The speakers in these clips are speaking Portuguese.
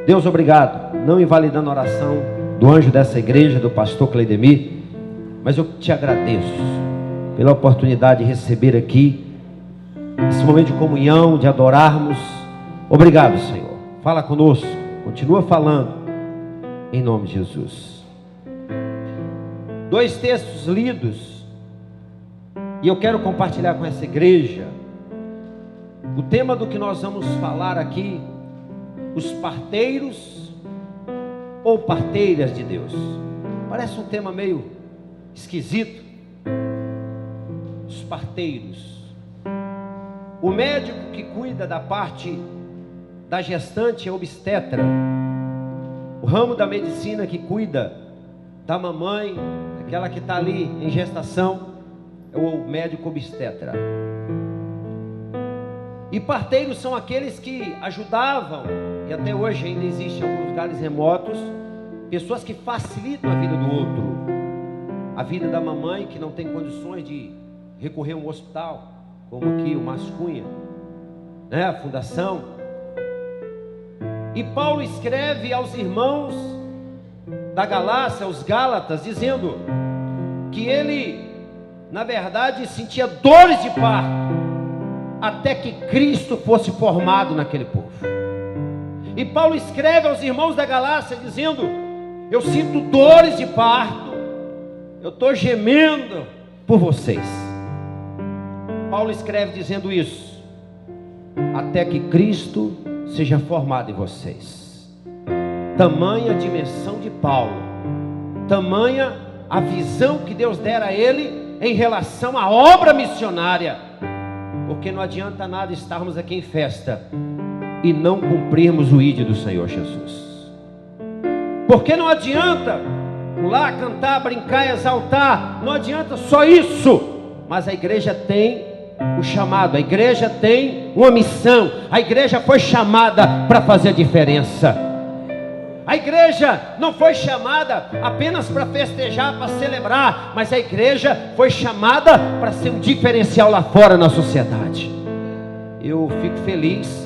Deus, obrigado, não invalidando a oração do anjo dessa igreja, do pastor Cleidemir, mas eu te agradeço pela oportunidade de receber aqui esse momento de comunhão, de adorarmos. Obrigado, Senhor. Fala conosco, continua falando, em nome de Jesus. 2 textos lidos, e eu quero compartilhar com essa igreja o tema do que nós vamos falar aqui: os parteiros ou parteiras de Deus. Parece um tema meio esquisito. Os parteiros. O médico que cuida da parte da gestante é obstetra. O ramo da medicina que cuida da mamãe, aquela que está ali em gestação, é o médico obstetra. E parteiros são aqueles que ajudavam, e até hoje ainda existe em alguns lugares remotos, pessoas que facilitam a vida do outro. A vida da mamãe que não tem condições de recorrer a um hospital, como aqui o Mascunha, né? A fundação. E Paulo escreve aos irmãos da Galácia, aos Gálatas, dizendo que ele, na verdade, sentia dores de parto, até que Cristo fosse formado naquele povo. E Paulo escreve aos irmãos da Galácia dizendo: eu sinto dores de parto, eu estou gemendo por vocês. Paulo escreve dizendo isso: até que Cristo seja formado em vocês. Tamanha a dimensão de Paulo, tamanha a visão que Deus dera a ele em relação à obra missionária. Porque não adianta nada estarmos aqui em festa e não cumprirmos o ID do Senhor Jesus. Porque não adianta pular, cantar, brincar, exaltar, não adianta só isso. Mas a igreja tem o chamado, a igreja tem uma missão, a igreja foi chamada para fazer a diferença. A igreja não foi chamada apenas para festejar, para celebrar, mas a igreja foi chamada para ser um diferencial lá fora na sociedade. Eu fico feliz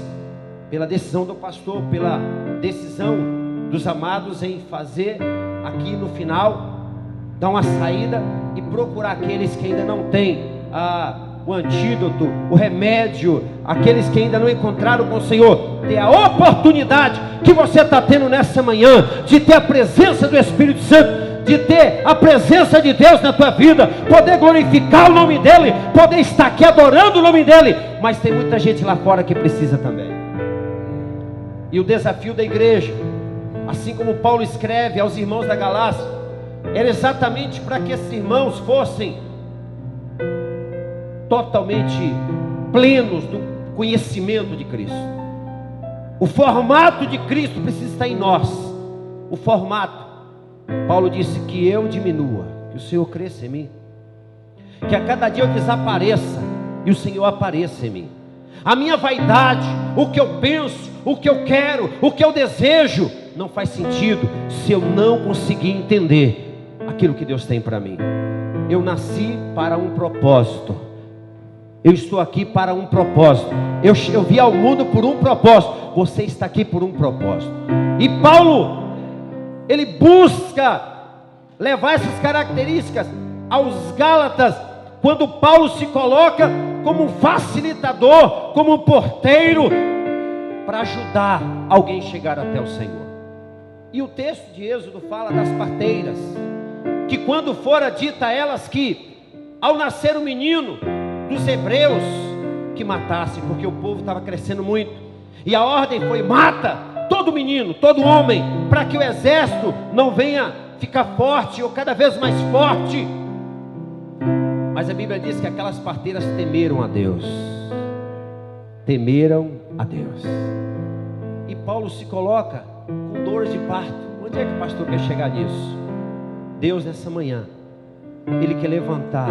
pela decisão do pastor, pela decisão dos amados em fazer aqui no final, dar uma saída e procurar aqueles que ainda não têm o antídoto, o remédio, aqueles que ainda não encontraram com o Senhor, ter a oportunidade que você está tendo nessa manhã, de ter a presença do Espírito Santo, de ter a presença de Deus na tua vida, poder glorificar o nome dEle, poder estar aqui adorando o nome dEle. Mas tem muita gente lá fora que precisa também. E o desafio da igreja, assim como Paulo escreve aos irmãos da Galácia, era exatamente para que esses irmãos fossem totalmente plenos do conhecimento de Cristo. O formato de Cristo precisa estar em nós. O formato. Paulo disse que eu diminua, que o Senhor cresça em mim, que a cada dia eu desapareça e o Senhor apareça em mim. A minha vaidade, o que eu penso, o que eu quero, o que eu desejo, não faz sentido se eu não conseguir entender aquilo que Deus tem para mim. Eu nasci para um propósito. Eu estou aqui para um propósito. Eu vi ao mundo por um propósito. Você está aqui por um propósito. E Paulo, ele busca levar essas características aos Gálatas, quando Paulo se coloca como um facilitador, como um porteiro, para ajudar alguém a chegar até o Senhor. E o texto de Êxodo fala das parteiras, que quando fora dita a elas que, ao nascer o menino dos hebreus, que matasse, porque o povo estava crescendo muito, e a ordem foi: mata todo menino, todo homem, para que o exército não venha ficar forte, ou cada vez mais forte. Mas a Bíblia diz que aquelas parteiras temeram a Deus. Temeram a Deus. E Paulo se coloca com dores de parto. Onde é que o pastor quer chegar nisso? Deus, nessa manhã, Ele quer levantar,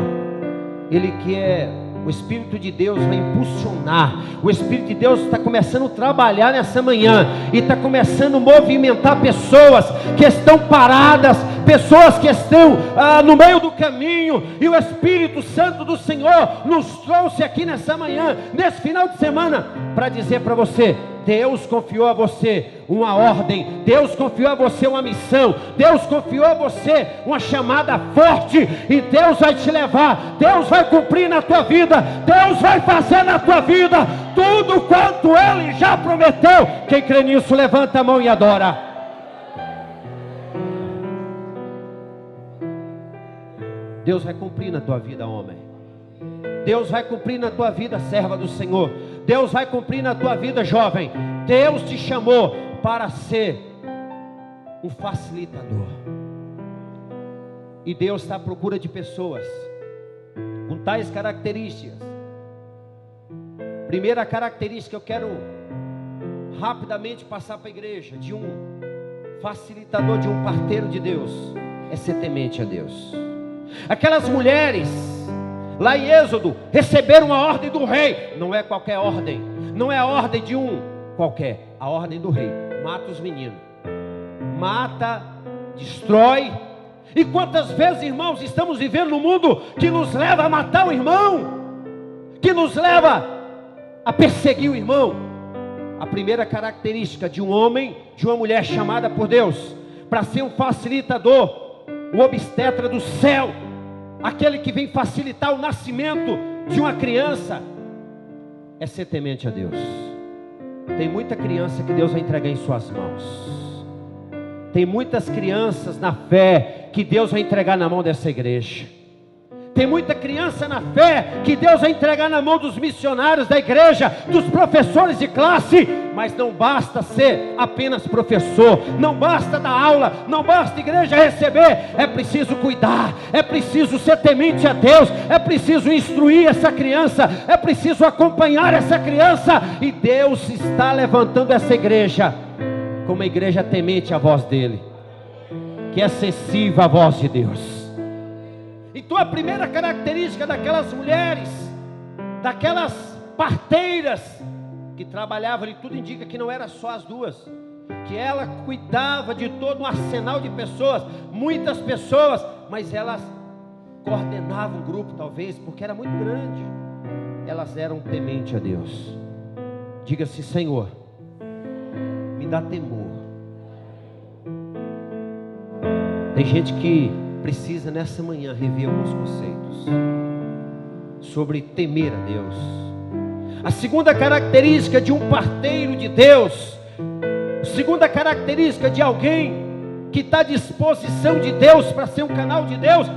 Ele quer, o Espírito de Deus vai impulsionar. O Espírito de Deus está começando a trabalhar nessa manhã, e está começando a movimentar pessoas que estão paradas pessoas que estão no meio do caminho, e o Espírito Santo do Senhor nos trouxe aqui nessa manhã, nesse final de semana, para dizer para você: Deus confiou a você uma ordem, Deus confiou a você uma missão, Deus confiou a você uma chamada forte, e Deus vai te levar, Deus vai cumprir na tua vida, Deus vai fazer na tua vida tudo quanto Ele já prometeu. Quem crê nisso, levanta a mão e adora. Deus vai cumprir na tua vida, homem. Deus vai cumprir na tua vida, serva do Senhor. Deus vai cumprir na tua vida, jovem. Deus te chamou para ser um facilitador. E Deus está à procura de pessoas com tais características. Primeira característica que eu quero rapidamente passar para a igreja, de um facilitador, de um parteiro de Deus, é ser temente a Deus. Aquelas mulheres lá em Êxodo receberam a ordem do rei. Não é qualquer ordem, não é a ordem de um qualquer, a ordem do rei: mata os meninos, mata, destrói. E quantas vezes, irmãos, estamos vivendo num mundo que nos leva a matar o irmão, que nos leva a perseguir o irmão. A primeira característica de um homem, de uma mulher chamada por Deus para ser um facilitador, o obstetra do céu, aquele que vem facilitar o nascimento de uma criança, é ser temente a Deus. Tem muita criança que Deus vai entregar em suas mãos. Tem muitas crianças na fé que Deus vai entregar na mão dessa igreja. Tem muita criança na fé que Deus vai entregar na mão dos missionários da igreja, dos professores de classe. Mas não basta ser apenas professor, não basta dar aula, não basta a igreja receber. É preciso cuidar, é preciso ser temente a Deus, é preciso instruir essa criança, é preciso acompanhar essa criança. E Deus está levantando essa igreja como uma igreja temente à voz dEle, que é sensível à voz de Deus. Então a primeira característica daquelas mulheres, daquelas parteiras que trabalhavam, e tudo indica que não era só as duas, que ela cuidava de todo um arsenal de pessoas, muitas pessoas, mas elas coordenavam um grupo talvez, porque era muito grande. Elas eram tementes a Deus. Diga-se: Senhor, me dá temor. Tem gente que precisa nessa manhã rever alguns conceitos sobre temer a Deus. A segunda característica de um parteiro de Deus, a segunda característica de alguém que está à disposição de Deus para ser um canal de Deus: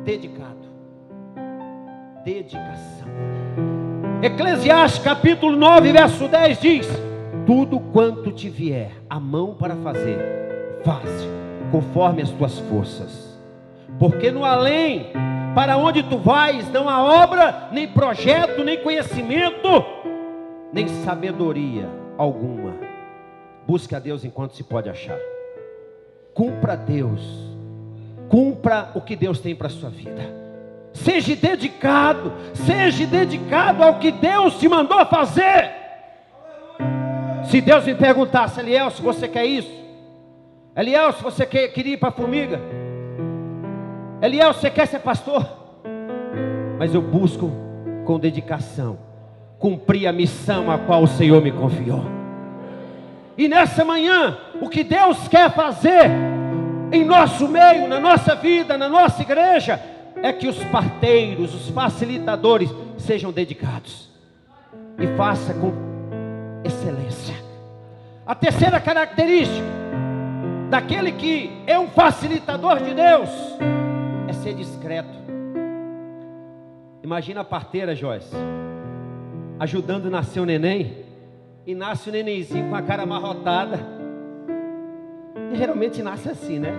dedicado, dedicação. Eclesiastes capítulo 9 verso 10 diz: tudo quanto te vier a mão para fazer, faze conforme as tuas forças, porque no além, para onde tu vais, não há obra, nem projeto, nem conhecimento, nem sabedoria alguma. Busque a Deus enquanto se pode achar. Cumpra a Deus, cumpra o que Deus tem para a sua vida. Seja dedicado ao que Deus te mandou fazer. Se Deus me perguntasse: Eliel, se você quer isso? Eliel, se você queria ir para a formiga? Eliel, você quer ser pastor? Mas eu busco com dedicação cumprir a missão a qual o Senhor me confiou. E nessa manhã, o que Deus quer fazer em nosso meio, na nossa vida, na nossa igreja, é que os parteiros, os facilitadores sejam dedicados e faça com excelência. A terceira característica daquele que é um facilitador de Deus é ser discreto. Imagina a parteira, Joyce, ajudando a nascer o neném, e nasce o nenenzinho com a cara amarrotada. E geralmente nasce assim, né?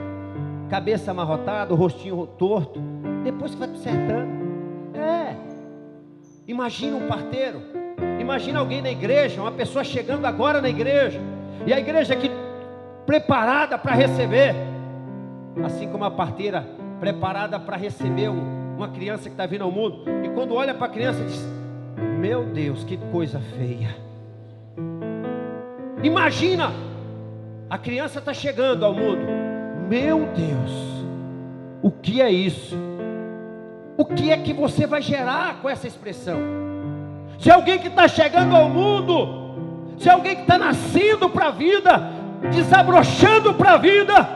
Cabeça amarrotada, o rostinho torto, depois que vai consertando. Imagina um parteiro, imagina alguém na igreja, uma pessoa chegando agora na igreja, e a igreja aqui preparada para receber, assim como a parteira preparada para receber uma criança que está vindo ao mundo, e quando olha para a criança diz: meu Deus, que coisa feia. Imagina, a criança está chegando ao mundo, Meu Deus, o que é isso? O que é que você vai gerar com essa expressão? Se alguém que está chegando ao mundo, se alguém que está nascendo para a vida, desabrochando para a vida,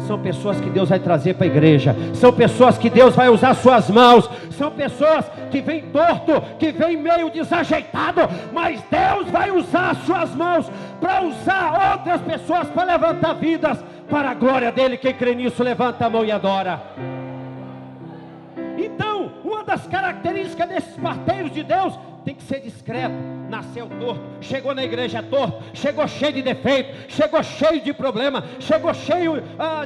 são pessoas que Deus vai trazer para a igreja, são pessoas que Deus vai usar suas mãos, são pessoas que vêm torto, que vêm meio desajeitado, mas Deus vai usar as suas mãos para usar outras pessoas para levantar vidas para a glória dele. Quem crê nisso, levanta a mão e adora. Então, uma das características desses parteiros de Deus tem que ser discreto. Nasceu torto, chegou na igreja torto, chegou cheio de defeito, chegou cheio de problema, chegou cheio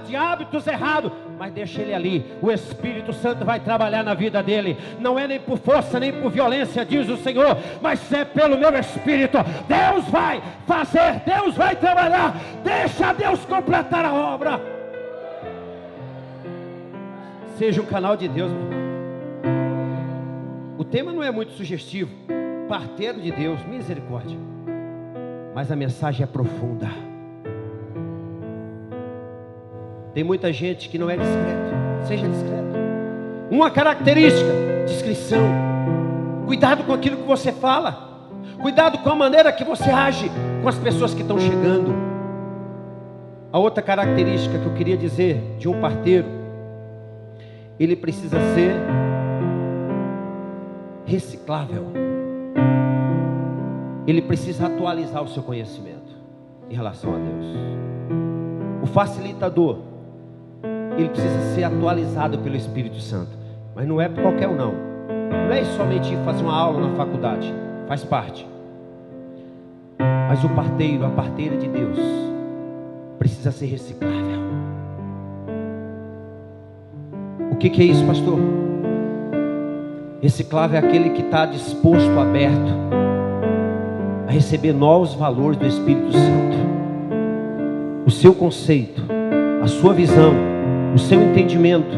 de hábitos errados, mas deixa ele ali. O Espírito Santo vai trabalhar na vida dele, não é nem por força nem por violência, diz o Senhor, mas é pelo meu Espírito. Deus vai fazer, Deus vai trabalhar, deixa Deus completar a obra. Seja um canal de Deus, meu irmão. O tema não é muito sugestivo, parteiro de Deus, misericórdia, mas a mensagem é profunda. Tem muita gente que não é discreto. Seja discreto. Uma característica: discrição. Cuidado com aquilo que você fala, cuidado com a maneira que você age com as pessoas que estão chegando. A outra característica que eu queria dizer de um parteiro: ele precisa ser reciclável. Ele precisa atualizar o seu conhecimento em relação a Deus. O facilitador, ele precisa ser atualizado pelo Espírito Santo, mas não é por qualquer um, não. Não é somente ir fazer uma aula na faculdade, faz parte. Mas o parteiro, a parteira de Deus, precisa ser reciclável. O que é isso, pastor? Reciclável é aquele que está disposto, aberto a receber novos valores do Espírito Santo. O seu conceito, a sua visão, o seu entendimento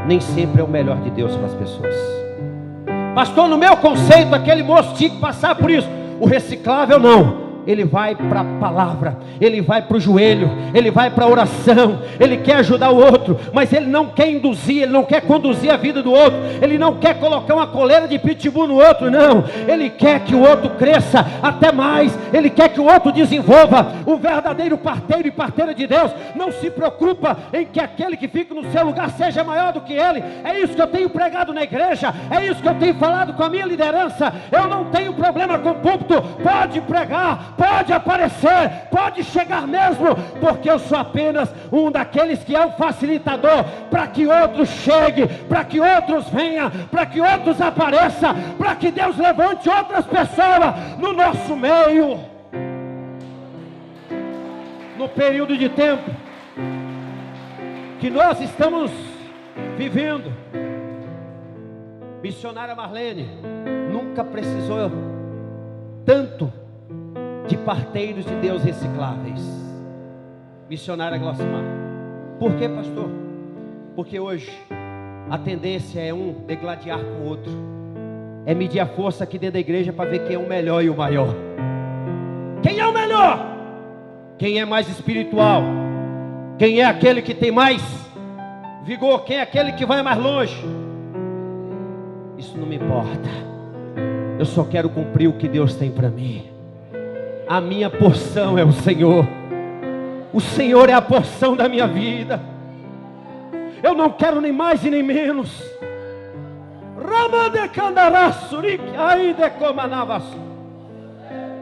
nem sempre é o melhor de Deus para as pessoas. Pastor, no meu conceito aquele moço tinha que passar por isso. O reciclável não. Ele vai para a palavra, ele vai para o joelho, ele vai para a oração, ele quer ajudar o outro, mas ele não quer induzir, ele não quer conduzir a vida do outro, ele não quer colocar uma coleira de pitbull no outro, não. Ele quer que o outro cresça até mais, ele quer que o outro desenvolva. O verdadeiro parteiro e parteira de Deus não se preocupa em que aquele que fica no seu lugar seja maior do que ele. É isso que eu tenho pregado na igreja, é isso que eu tenho falado com a minha liderança. Eu não tenho problema com o púlpito, pode pregar, pode aparecer, pode chegar mesmo, porque eu sou apenas um daqueles que é o facilitador, para que outros cheguem, para que outros venham, para que outros apareçam, para que Deus levante outras pessoas no nosso meio. No período de tempo que nós estamos vivendo, missionária Marlene nunca precisou tanto de parteiros de Deus recicláveis. Missionária Glossimar. Por quê, pastor? Porque hoje a tendência é um degladiar com o outro, é medir a força aqui dentro da igreja para ver quem é o melhor e o maior. Quem é o melhor? Quem é mais espiritual? Quem é aquele que tem mais vigor? Quem é aquele que vai mais longe? Isso não me importa. Eu só quero cumprir o que Deus tem para mim. A minha porção é o Senhor. O Senhor é a porção da minha vida. Eu não quero nem mais e nem menos.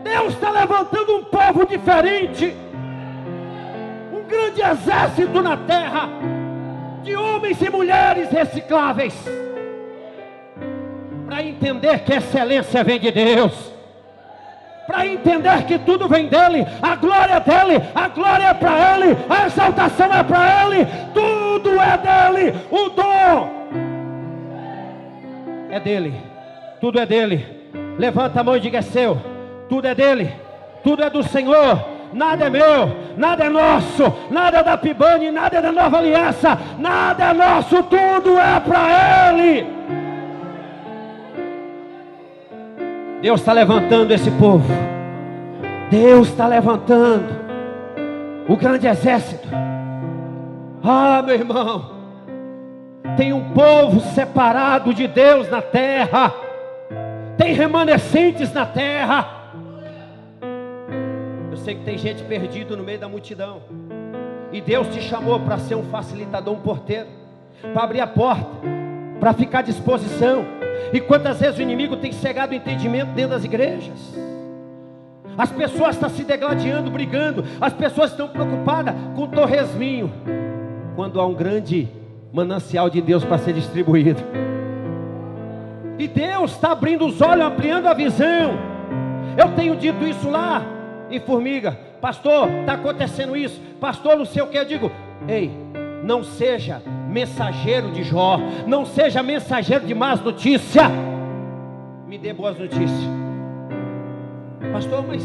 Deus está levantando um povo diferente, um grande exército na terra, de homens e mulheres recicláveis, para entender que a excelência vem de Deus, para entender que tudo vem dele, a glória é dele, a glória é para ele, a exaltação é para ele, tudo é dele, o dom é dele, tudo é dele. Levanta a mão e diga: é seu. Tudo é dele, tudo é do Senhor, nada é meu, nada é nosso, nada é da Pibane, nada é da Nova Aliança, nada é nosso, tudo é para ele. Deus está levantando esse povo. Deus está levantando o grande exército. Ah, meu irmão, tem um povo separado de Deus na terra, tem remanescentes na terra. Eu sei que tem gente perdida no meio da multidão, e Deus te chamou para ser um facilitador, um porteiro, para abrir a porta, para ficar à disposição. E quantas vezes o inimigo tem cegado o entendimento dentro das igrejas? As pessoas estão se degladiando, brigando, as pessoas estão preocupadas com o torresminho, quando há um grande manancial de Deus para ser distribuído. E Deus está abrindo os olhos, ampliando a visão. Eu tenho dito isso lá em Formiga: pastor, está acontecendo isso, pastor, não sei o que. Eu digo: ei, não seja mensageiro de Jó, não seja mensageiro de más notícias, me dê boas notícias. Pastor, mas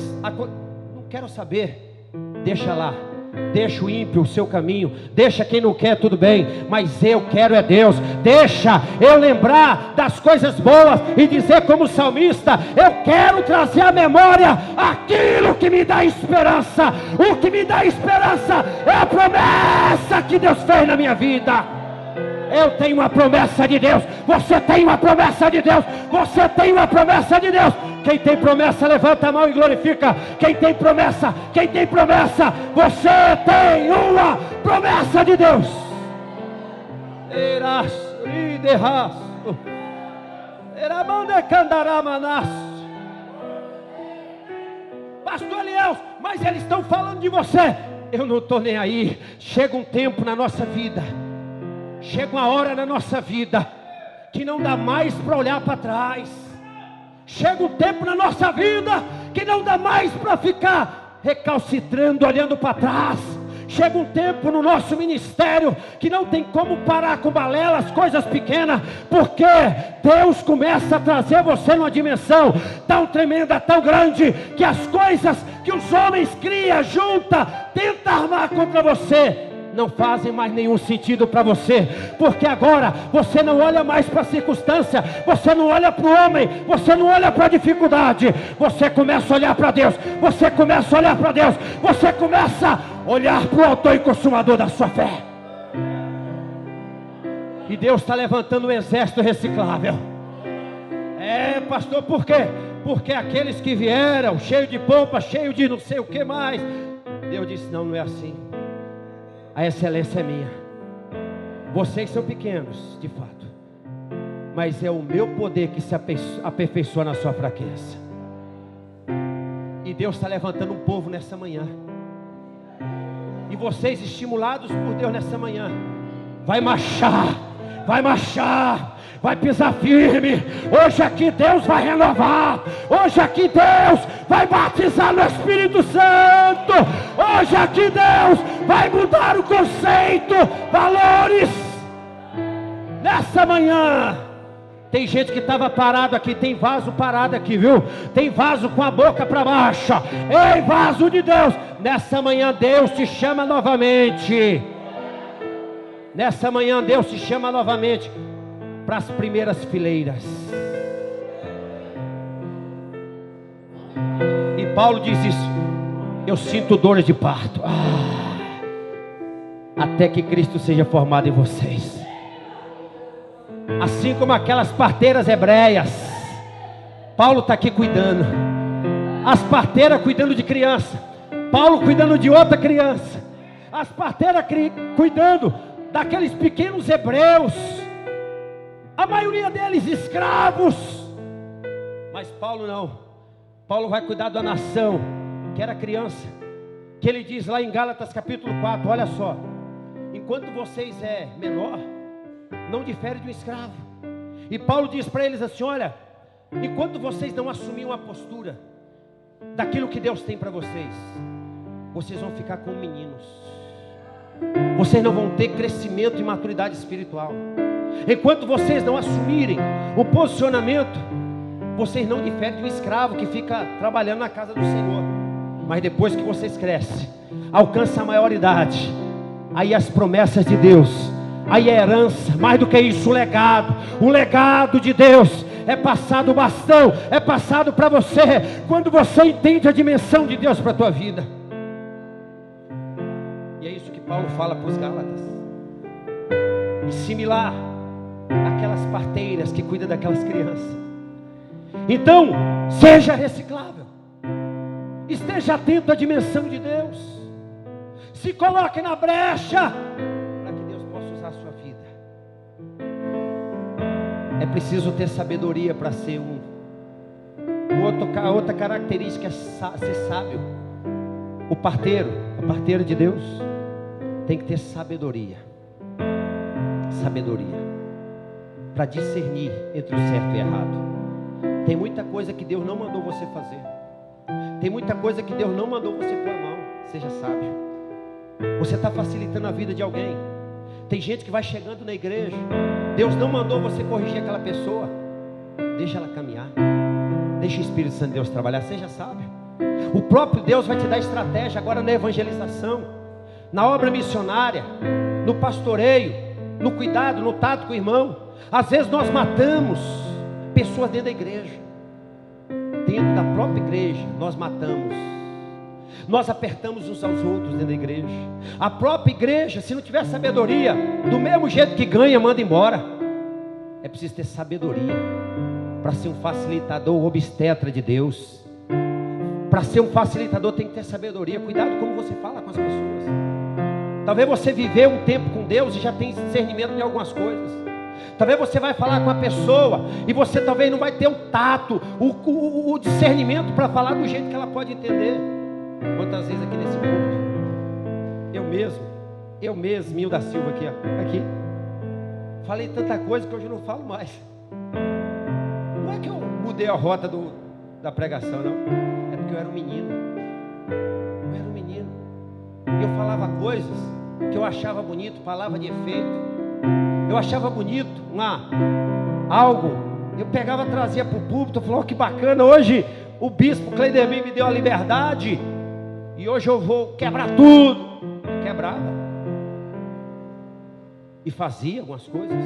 não quero saber. Deixa lá, deixa o ímpio o seu caminho, deixa quem não quer, tudo bem, mas eu quero é Deus. Deixa eu lembrar das coisas boas e dizer como salmista: eu quero trazer à memória aquilo que me dá esperança. O que me dá esperança é a promessa que Deus fez na minha vida. Eu tenho uma promessa de Deus, você tem uma promessa de Deus, você tem uma promessa de Deus. Quem tem promessa, levanta a mão e glorifica. Quem tem promessa, você tem uma promessa de Deus. Pastor Eliel, mas eles estão falando de você. Eu não estou nem aí. Chega um tempo na nossa vida, chega uma hora na nossa vida que não dá mais para olhar para trás. Chega um tempo na nossa vida que não dá mais para ficar recalcitrando, olhando para trás. Chega um tempo no nosso ministério que não tem como parar com balelas, coisas pequenas, porque Deus começa a trazer você numa dimensão tão tremenda, tão grande, que as coisas que os homens criam, juntam, tentam armar contra você, não fazem mais nenhum sentido para você, porque agora você não olha mais para a circunstância, você não olha para o homem, você não olha para a dificuldade, você começa a olhar para Deus, você começa a olhar para Deus, você começa a olhar para o autor e consumador da sua fé. E Deus está levantando um exército reciclável. É, pastor, por quê? Porque aqueles que vieram cheio de pompa, cheio de não sei o que mais, Deus disse: não, não é assim. A excelência é minha. Vocês são pequenos, de fato, mas é o meu poder que se aperfeiçoa na sua fraqueza. E Deus está levantando um povo nessa manhã. E vocês, estimulados por Deus nessa manhã, vai marchar, vai pisar firme. Hoje aqui Deus vai renovar. Hoje aqui Deus vai batizar no Espírito Santo. Hoje aqui Deus vai mudar o conceito, valores. Nessa manhã tem gente que estava parado aqui, tem vaso parado aqui, viu? Tem vaso com a boca para baixo. Ei, vaso de Deus, nessa manhã Deus te chama novamente. Nessa manhã Deus te chama novamente para as primeiras fileiras. E Paulo diz isso: eu sinto dores de parto, até que Cristo seja formado em vocês. Assim como aquelas parteiras hebreias, Paulo está aqui cuidando. As parteiras cuidando de criança, Paulo cuidando de outra criança. As parteiras cuidando daqueles pequenos hebreus, a maioria deles escravos. Mas Paulo não. Paulo vai cuidar da nação que era criança, que ele diz lá em Gálatas capítulo 4, olha só: enquanto vocês é menor, não difere de um escravo. E Paulo diz para eles assim: olha, enquanto vocês não assumirem uma postura daquilo que Deus tem para vocês, vocês vão ficar como meninos. Vocês não vão ter crescimento e maturidade espiritual. Enquanto vocês não assumirem o posicionamento, vocês não diferem de um escravo que fica trabalhando na casa do Senhor. Mas depois que vocês crescem, alcançam a maioridade, aí as promessas de Deus, aí a herança, mais do que isso, o legado de Deus é passado, o bastão é passado para você, quando você entende a dimensão de Deus para a tua vida. E é isso que Paulo fala para os Gálatas. e similar àquelas parteiras que cuidam daquelas crianças. Então, seja reciclável. Esteja atento à dimensão de Deus. Se coloque na brecha para que Deus possa usar a sua vida. É preciso ter sabedoria para ser outra característica é ser sábio. A parteira de Deus tem que ter sabedoria. Sabedoria para discernir entre o certo e o errado. Tem muita coisa que Deus não mandou você fazer. Tem muita coisa que Deus não mandou você pôr a mão. Seja sábio. Você está facilitando a vida de alguém. Tem gente que vai chegando na igreja. Deus não mandou você corrigir aquela pessoa. Deixa ela caminhar. Deixa o Espírito Santo de Deus trabalhar. Seja sábio. O próprio Deus vai te dar estratégia agora na evangelização, na obra missionária, no pastoreio, no cuidado, no tato com o irmão. Às vezes nós matamos pessoas dentro da igreja. Dentro da própria igreja nós matamos. Nós apertamos uns aos outros dentro da igreja. A própria igreja, se não tiver sabedoria, do mesmo jeito que ganha, manda embora. É preciso ter sabedoria para ser um facilitador obstetra de Deus. Para ser um facilitador tem que ter sabedoria. Cuidado como você fala com as pessoas. Talvez você viveu um tempo com Deus e já tem discernimento de algumas coisas. Talvez você vai falar com a pessoa e você talvez não vai ter o tato, o discernimento para falar do jeito que ela pode entender. Quantas vezes aqui nesse púlpito, eu mesmo, Mil da Silva aqui, falei tanta coisa que hoje eu não falo mais. Não é que eu mudei a rota da pregação, não. É porque eu era um menino. E eu falava coisas que eu achava bonito, palavra de efeito. Eu achava bonito algo. Eu pegava, trazia para o púlpito. Eu falava, oh, que bacana, hoje o bispo Cleidermin me deu a liberdade. E hoje eu vou quebrar tudo. Eu quebrava. E fazia algumas coisas.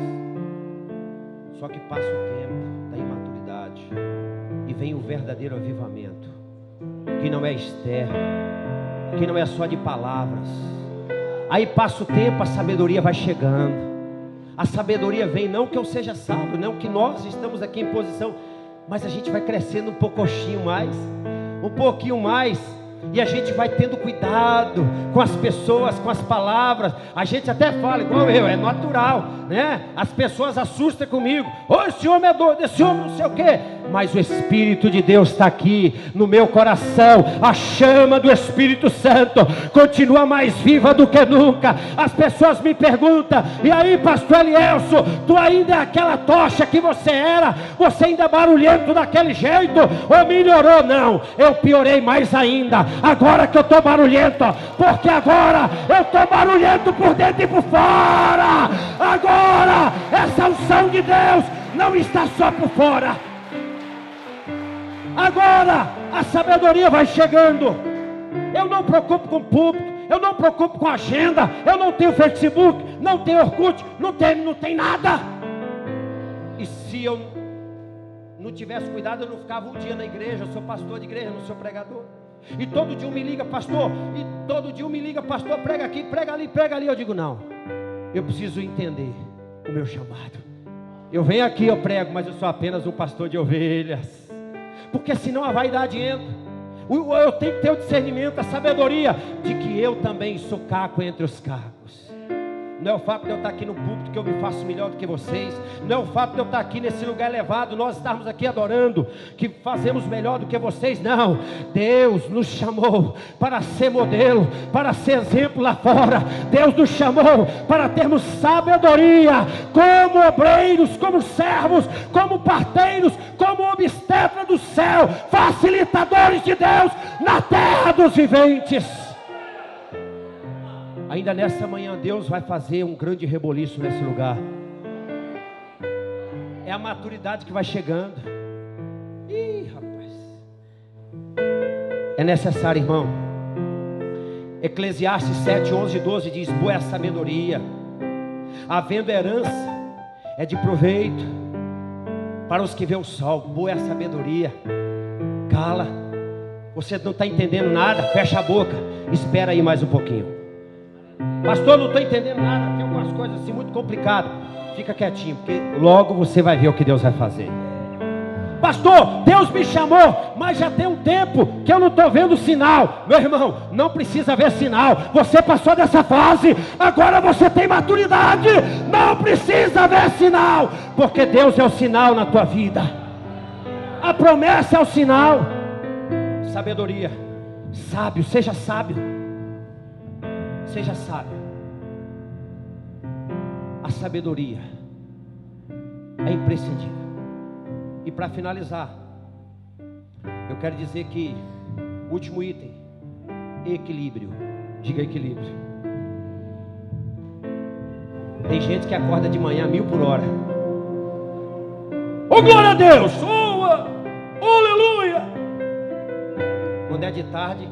Só que passa o tempo da imaturidade. E vem o verdadeiro avivamento. Que não é externo. Que não é só de palavras. Aí passa o tempo, a sabedoria vai chegando. A sabedoria vem, não que eu seja sábio, não que nós estamos aqui em posição, mas a gente vai crescendo um pouquinho mais, e a gente vai tendo cuidado com as pessoas, com as palavras. A gente até fala, igual eu, é natural, né? As pessoas assustam comigo, esse homem é doido, esse homem não sei o quê. Mas o Espírito de Deus está aqui no meu coração. A chama do Espírito Santo continua mais viva do que nunca. As pessoas me perguntam, e aí, pastor Elielson, tu ainda é aquela tocha que você era? Você ainda é barulhento daquele jeito? Ou melhorou? Não, eu piorei mais ainda. Agora que eu estou barulhento, porque agora eu estou barulhento por dentro e por fora. Agora essa unção de Deus não está só por fora. Agora a sabedoria vai chegando. Eu não me preocupo com o púlpito, eu não me preocupo com a agenda. Eu não tenho Facebook, não tenho Orkut, não tem nada. E se eu não tivesse cuidado, eu não ficava um dia na igreja. Eu sou pastor de igreja, não sou pregador. E todo dia me liga, pastor. E todo dia me liga, pastor, prega aqui, prega ali. Eu digo, não, eu preciso entender o meu chamado. Eu venho aqui, eu prego, mas eu sou apenas um pastor de ovelhas. Porque senão a vaidade entra. Eu tenho que ter o discernimento, a sabedoria de que eu também sou caco entre os cacos. Não é o fato de eu estar aqui no púlpito que eu me faço melhor do que vocês. Não é o fato de eu estar aqui nesse lugar elevado, nós estarmos aqui adorando, que fazemos melhor do que vocês. Não, Deus nos chamou para ser modelo, para ser exemplo lá fora. Deus nos chamou para termos sabedoria, como obreiros, como servos, como parteiros, como obstetra do céu, facilitadores de Deus na terra dos viventes. Ainda nessa manhã Deus vai fazer um grande reboliço nesse lugar. É a maturidade que vai chegando. Ih, rapaz. É necessário, irmão. Eclesiastes 7, 11 e 12 diz, boa é a sabedoria, havendo herança é de proveito para os que vê o sol. Boa é a sabedoria. Cala. Você não está entendendo nada, fecha a boca. Espera aí mais um pouquinho. Pastor, não estou entendendo nada. Tem algumas umas coisas assim muito complicadas, fica quietinho, porque logo você vai ver o que Deus vai fazer. Pastor, Deus me chamou, mas já tem um tempo que eu não estou vendo sinal. Meu irmão, não precisa ver sinal. Você passou dessa fase, agora você tem maturidade. Não precisa ver sinal, porque Deus é o sinal na tua vida. A promessa é o sinal. Sabedoria. Sábio, seja sábio. Seja sábio. A sabedoria é imprescindível. E para finalizar, eu quero dizer que último item, equilíbrio. Diga equilíbrio. Tem gente que acorda de manhã 1000 por hora. Oh, glória a Deus! Oh, aleluia! Quando é de tarde,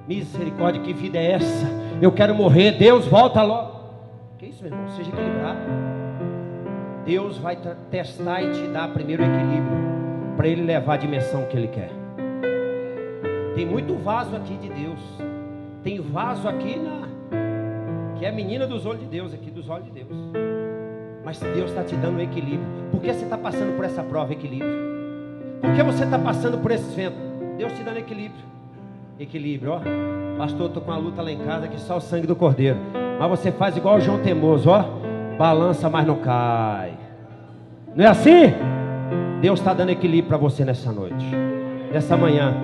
misericórdia, que vida é essa? Eu quero morrer, Deus volta logo. Que isso, meu irmão? Seja equilibrado. Deus vai testar e te dar primeiro o equilíbrio, para Ele levar a dimensão que Ele quer. Tem muito vaso aqui de Deus. Tem vaso aqui que é a menina dos olhos de Deus, aqui dos olhos de Deus. Mas Deus está te dando um equilíbrio. Por que você está passando por essa prova? Equilíbrio. Por que você está passando por esses ventos? Deus te dando equilíbrio. Equilíbrio, ó. Pastor, estou com uma luta lá em casa que só o sangue do cordeiro. Mas você faz igual o João Temoso, ó. Balança, mas não cai. Não é assim? Deus está dando equilíbrio para você nessa noite, nessa manhã.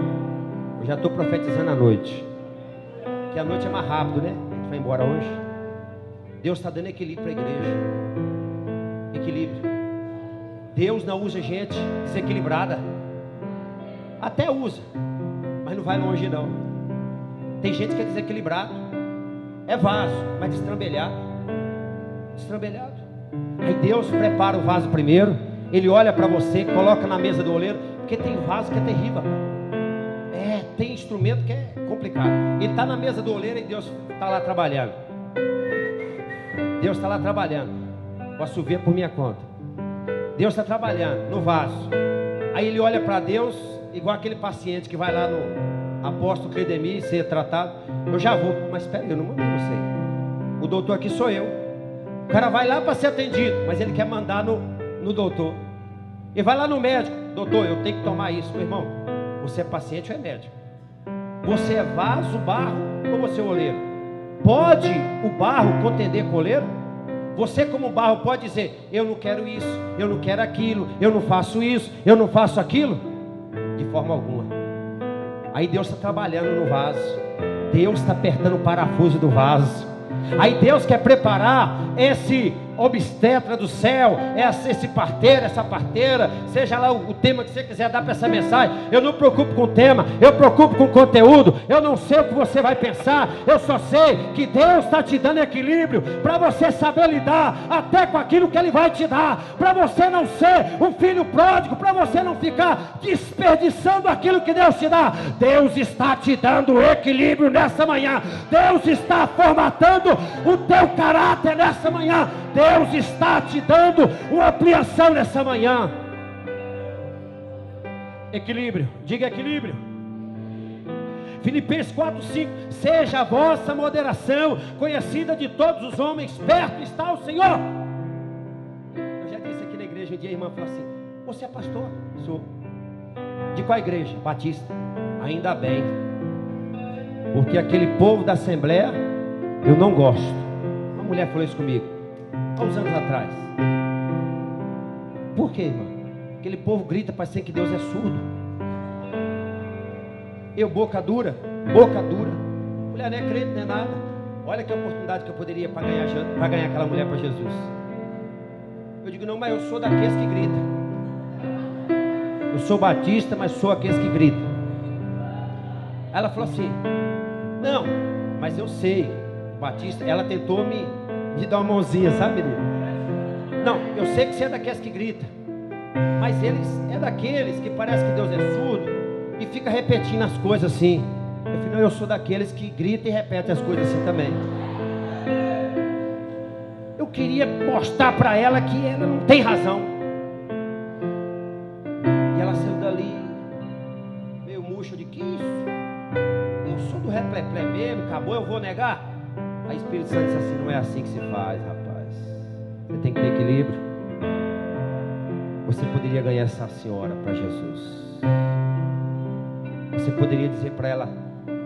Eu já estou profetizando a noite, que a noite é mais rápido, né? A gente vai embora hoje. Deus está dando equilíbrio para a igreja. Equilíbrio. Deus não usa gente desequilibrada. Até usa, mas não vai longe não. Tem gente que é desequilibrado, é vaso, mas destrambelhado. Aí Deus prepara o vaso primeiro. Ele olha para você, coloca na mesa do oleiro. Porque tem vaso que é terrível. Tem instrumento que é complicado. Ele está na mesa do oleiro e Deus está lá trabalhando. Deus está lá trabalhando. Posso ver por minha conta. Deus está trabalhando no vaso. Aí ele olha para Deus, igual aquele paciente que vai lá no apóstolo Cledemir ser tratado. Eu já vou, mas espera aí, eu não mandei você. O doutor aqui sou eu. O cara vai lá para ser atendido, mas ele quer mandar no doutor. E vai lá no médico. Doutor, eu tenho que tomar isso. Meu irmão, você é paciente ou é médico? Você é vaso, barro ou você é oleiro? Pode o barro contender com o oleiro? Você como barro pode dizer: eu não quero isso, eu não quero aquilo, eu não faço isso, eu não faço aquilo? De forma alguma. Aí Deus está trabalhando no vaso. Deus está apertando o parafuso do vaso. Aí Deus quer preparar esse obstetra do céu, esse parteiro, essa parteira, seja lá o tema que você quiser dar para essa mensagem. Eu não me preocupo com o tema, eu me preocupo com o conteúdo. Eu não sei o que você vai pensar, eu só sei que Deus está te dando equilíbrio para você saber lidar até com aquilo que Ele vai te dar, para você não ser um filho pródigo, para você não ficar desperdiçando aquilo que Deus te dá. Deus está te dando equilíbrio nessa manhã. Deus está formatando o teu caráter nessa manhã. Deus está te dando uma ampliação nessa manhã. Equilíbrio, diga equilíbrio. Filipenses 4:5. Seja a vossa moderação conhecida de todos os homens, perto está o Senhor. Eu já disse aqui na igreja um dia, a irmã falou assim: você é pastor? Sou. De qual igreja? Batista. Ainda bem, porque aquele povo da Assembleia eu não gosto. Uma mulher falou isso comigo há uns anos atrás. Por quê, irmão? Aquele povo grita, parecendo que Deus é surdo. Eu, boca dura. Mulher não é crente, não é nada. Olha que oportunidade que eu poderia para ganhar aquela mulher para Jesus. Eu digo: não, mas eu sou daqueles que gritam. Eu sou batista, mas sou aqueles que gritam. Ela falou assim: não, mas eu sei, batista. Ela tentou me dar uma mãozinha, sabe, menino? Não, eu sei que você é daqueles que grita, mas eles é daqueles que parece que Deus é surdo e fica repetindo as coisas assim. Eu falei: não, eu sou daqueles que grita e repete as coisas assim também. Eu queria mostrar para ela que ela não tem razão. E ela saiu dali meio murcha. De que isso? Eu sou do repleplé mesmo, acabou, eu vou negar? Aí o Espírito Santo disse assim: não é assim que se faz, rapaz. Você tem que ter equilíbrio. Você poderia ganhar essa senhora para Jesus. Você poderia dizer para ela,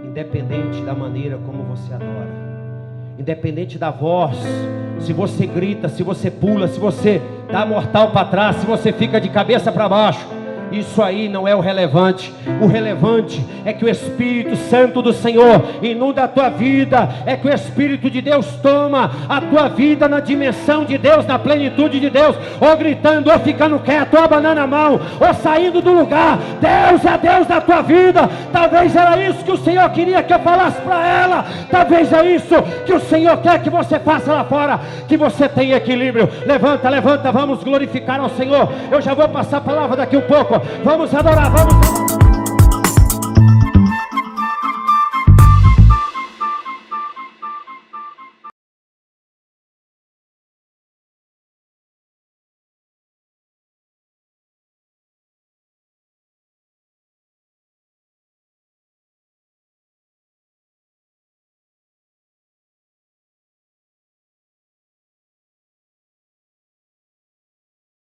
independente da maneira como você adora, independente da voz, se você grita, se você pula, se você dá mortal para trás, se você fica de cabeça para baixo, isso aí não é o relevante. O relevante é que o Espírito Santo do Senhor inunda a tua vida, é que o Espírito de Deus toma a tua vida na dimensão de Deus, na plenitude de Deus, ou gritando, ou ficando quieto, ou abanando a mão, ou saindo do lugar. Deus é Deus da tua vida. Talvez era isso que o Senhor queria que eu falasse para ela. Talvez é isso que o Senhor quer que você faça lá fora, que você tenha equilíbrio. Levanta, levanta, vamos glorificar ao Senhor. Eu já vou passar a palavra daqui um pouco. Vamos adorar, vamos adorar.